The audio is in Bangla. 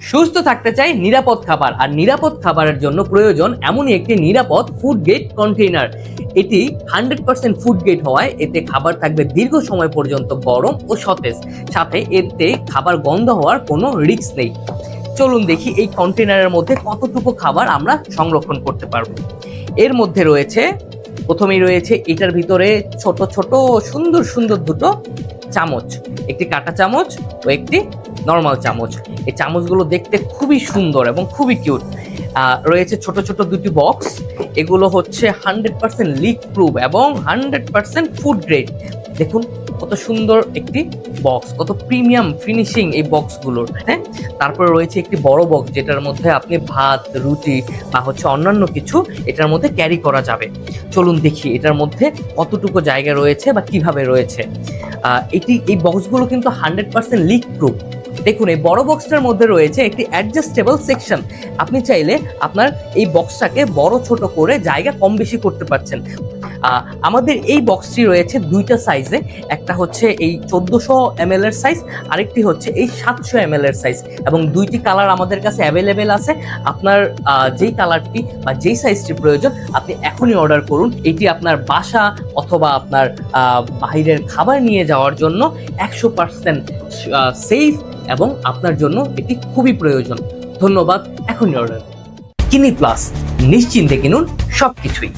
সুস্থ থাকতে চাই নিরাপদ খাবার, আর নিরাপদ খাবারের জন্য প্রয়োজন এমনই একটি নিরাপদ ফুড গ্রেড কন্টেইনার। এটি 100% ফুড গ্রেড হওয়ায় এতে খাবার থাকবে দীর্ঘ সময় পর্যন্ত গরম ও সতেজ, সাথে এতে খাবার গন্ধ হওয়ার কোনো রিস্ক নেই। চলুন দেখি এই কন্টেইনারের মধ্যে কতটুকু খাবার আমরা সংরক্ষণ করতে পারবো। এর মধ্যে প্রথমেই রয়েছে এটার ভিতরে ছোট ছোট সুন্দর সুন্দর দুটো চামচ, একটি কাঁটা চামচ ও একটি নর্মাল চামচ। এই চামচগুলো দেখতে খুবই সুন্দর এবং খুবই কিউট। রয়েছে ছোট ছোট দুটি বক্স, এগুলো হচ্ছে 100% লিক প্রুফ এবং 100% ফুড গ্রেড। দেখুন কত সুন্দর একটি বক্স, কত প্রিমিয়াম ফিনিশিং এই বক্সগুলোর। হ্যাঁ, তারপরে রয়েছে একটি বড় বক্স যেটার মধ্যে আপনি ভাত, রুটি বা অন্যান্য কিছু এটার মধ্যে ক্যারি করা যাবে। চলুন দেখি এটার মধ্যে কতটুকু জায়গা রয়েছে বা কিভাবে রয়েছে। এই বক্সগুলো কিন্তু 100% লিক প্রুফ। দেখুন এই বড় বক্সটার মধ্যে রয়েছে একটি অ্যাডজাস্টেবল সেকশন। আপনি চাইলে আপনার এই বক্সটাকে বড় ছোট করে জায়গা কম বেশি করতে পারছেন। আমাদের এই বক্সটি রয়েছে দুইটা সাইজে, একটা হচ্ছে এই 1400 ml এর সাইজ, আরেকটি হচ্ছে এই 700 ml এর সাইজ, এবং দুইটি কালার আমাদের কাছে অ্যাভেলেবেল আছে। আপনার যেই কালারটি বা যেই সাইজটি প্রয়োজন আপনি এখনই অর্ডার করুন। এটি আপনার বাসা অথবা আপনার বাইরের খাবার নিয়ে যাওয়ার জন্য 100% সেফ এবং আপনার জন্য এটি খুবই প্রয়োজন। ধন্যবাদ, এখনই অর্ডার। কিনি প্লাস, নিশ্চিন্তে কিনুন সবকিছুই।